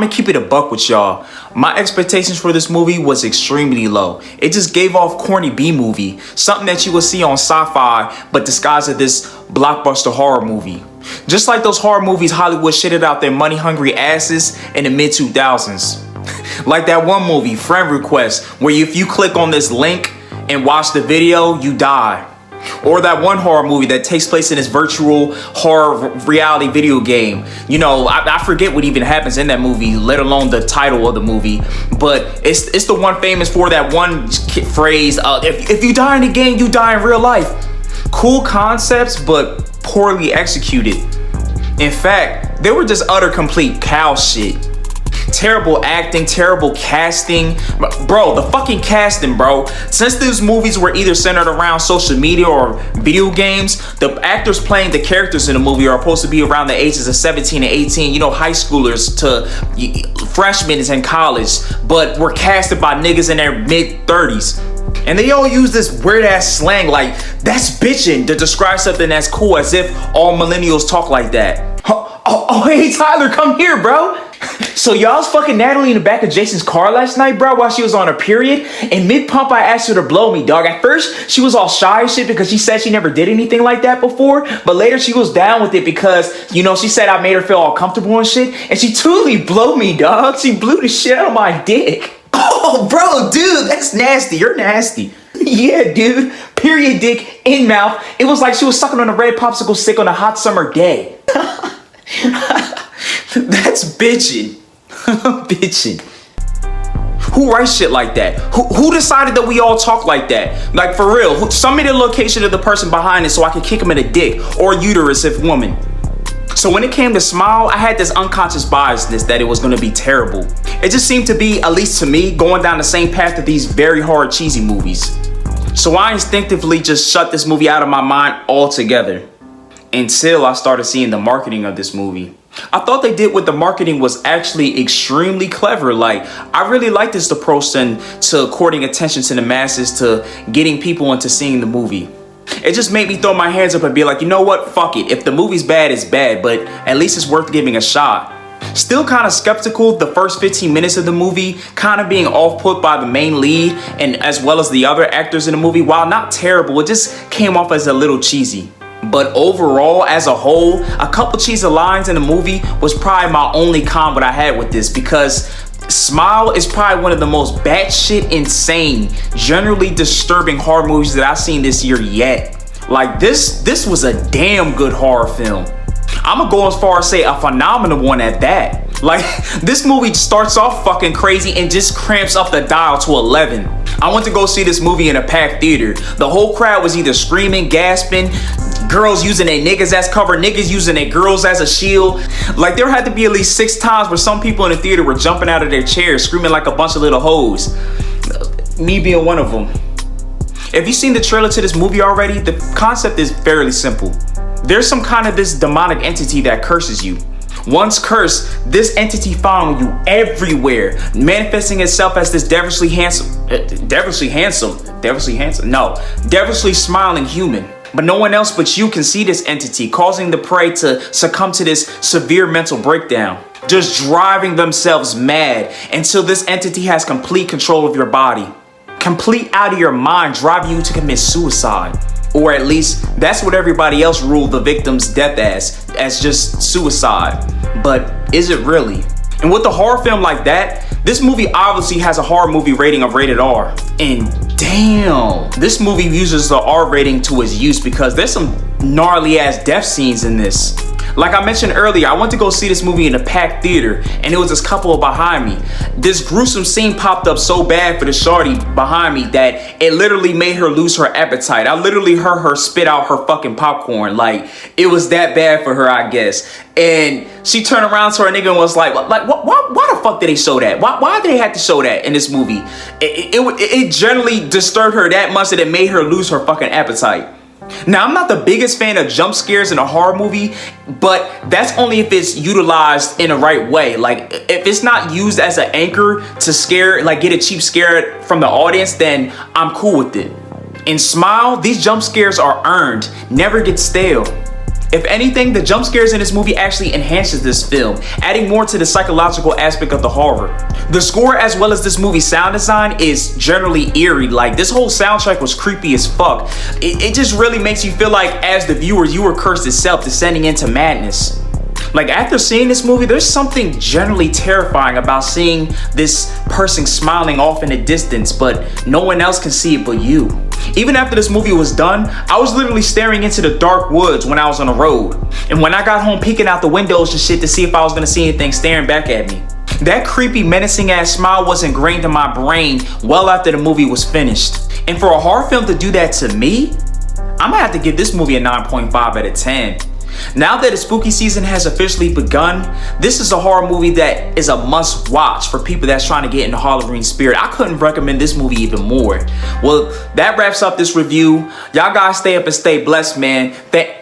gonna keep it a buck with y'all. My expectations for this movie was extremely low. It just gave off corny B-movie, something that you would see on sci-fi, but disguised as this blockbuster horror movie. Just like those horror movies Hollywood shitted out their money-hungry asses in the mid-2000s. Like that one movie, Friend Request, where if you click on this link and watch the video, you die. Or that one horror movie that takes place in this virtual horror reality video game. You know, I forget what even happens in that movie, let alone the title of the movie. But it's the one famous for that one phrase, if you die in the game, you die in real life. Cool concepts, but poorly executed. In fact, they were just utter complete cow shit. Terrible acting, terrible casting. Bro, the fucking casting, bro. Since these movies were either centered around social media or video games, the actors playing the characters in the movie are supposed to be around the ages of 17 and 18, you know, high schoolers to freshmen in college, but were casted by niggas in their mid-30s. And they all use this weird ass slang like, that's bitchin' to describe something that's cool, as if all millennials talk like that. Oh, hey Tyler, come here, bro. So y'all was fucking Natalie in the back of Jason's car last night, bro, while she was on her period. And mid-pump, I asked her to blow me, dog. At first, she was all shy and shit because she said she never did anything like that before. But later, she was down with it because, you know, she said I made her feel all comfortable and shit. And she totally blew me, dog. She blew the shit out of my dick. Oh, bro, dude, that's nasty. You're nasty. Yeah, dude. Period dick in mouth. It was like she was sucking on a red popsicle stick on a hot summer day. That's bitching. Bitching. Who writes shit like that? Who decided that we all talk like that? Like, for real, send me the location of the person behind it so I can kick him in the dick or uterus if woman. So when it came to Smile, I had this unconscious biasness that it was going to be terrible. It just seemed to be, at least to me, going down the same path of these very hard cheesy movies. So I instinctively just shut this movie out of my mind altogether until I started seeing the marketing of this movie. I thought they did with the marketing was actually extremely clever. Like, I really like this approach to courting attention to the masses, to getting people into seeing the movie. It just made me throw my hands up and be like, you know what, fuck it. If the movie's bad, it's bad, but at least it's worth giving a shot. Still kind of skeptical the first 15 minutes of the movie, kind of being off-put by the main lead and as well as the other actors in the movie. While not terrible, it just came off as a little cheesy. But overall, as a whole, a couple cheesy lines in the movie was probably my only con what I had with this, because Smile is probably one of the most batshit insane, generally disturbing horror movies that I've seen this year yet. Like, this was a damn good horror film. I'm gonna go as far as say a phenomenal one at that. Like, this movie starts off fucking crazy and just cramps up the dial to 11. I went to go see this movie in a packed theater. The whole crowd was either screaming, gasping, girls using their niggas as cover, niggas using their girls as a shield. Like, there had to be at least 6 times where some people in the theater were jumping out of their chairs, screaming like a bunch of little hoes. Me being one of them. If you've seen the trailer to this movie already, the concept is fairly simple. There's some kind of this demonic entity that curses you. Once cursed, this entity following you everywhere, manifesting itself as this devilishly smiling human. But no one else but you can see this entity, causing the prey to succumb to this severe mental breakdown, just driving themselves mad until this entity has complete control of your body, complete out of your mind, driving you to commit suicide. Or at least that's what everybody else ruled the victim's death as just suicide. But is it really? And with a horror film like that, this movie obviously has a horror movie rating of rated R. And damn, this movie uses the R rating to its use because there's some gnarly ass death scenes in this. Like I mentioned earlier, I went to go see this movie in a packed theater and it was this couple behind me. This gruesome scene popped up so bad for the shorty behind me that it literally made her lose her appetite. I literally heard her spit out her fucking popcorn. Like, it was that bad for her, I guess. And she turned around to her nigga and was like why the fuck did they show that? Why did they have to show that in this movie? It generally disturbed her that much that it made her lose her fucking appetite. Now, I'm not the biggest fan of jump scares in a horror movie, but that's only if it's utilized in the right way. Like, if it's not used as an anchor to scare, like get a cheap scare from the audience, then I'm cool with it. In Smile, these jump scares are earned, never get stale. If anything, the jump scares in this movie actually enhances this film, adding more to the psychological aspect of the horror. The score as well as this movie's sound design is generally eerie. Like, this whole soundtrack was creepy as fuck. It just really makes you feel like, as the viewer, you were cursed itself, descending into madness. Like, after seeing this movie, there's something generally terrifying about seeing this person smiling off in the distance, but no one else can see it but you. Even after this movie was done, I was literally staring into the dark woods when I was on the road. And when I got home, peeking out the windows and shit to see if I was gonna see anything staring back at me. That creepy, menacing ass smile was ingrained in my brain well after the movie was finished. And for a horror film to do that to me, I'm gonna have to give this movie a 9.5 out of 10. Now that the spooky season has officially begun, this is a horror movie that is a must watch for people that's trying to get in the Halloween spirit. I couldn't recommend this movie even more. Well, that wraps up this review. Y'all guys stay up and stay blessed, man.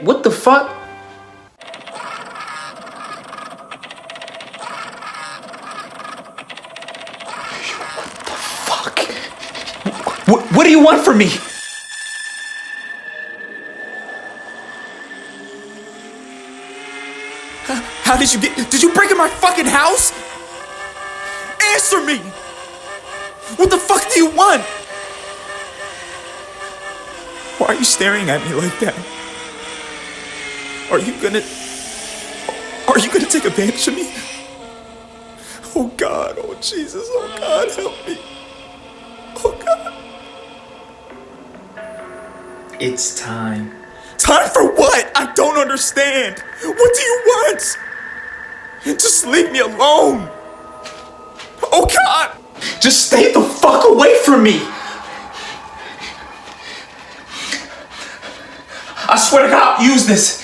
What the fuck? What the fuck? What do you want from me? How did you break in my fucking house? Answer me! What the fuck do you want? Why are you staring at me like that? Are you gonna take advantage of me? Oh God, oh Jesus, oh God, help me. Oh God. It's time. Time for what? I don't understand. What do you want? Just leave me alone. Oh God! Just stay the fuck away from me. I swear to God, I'll use this.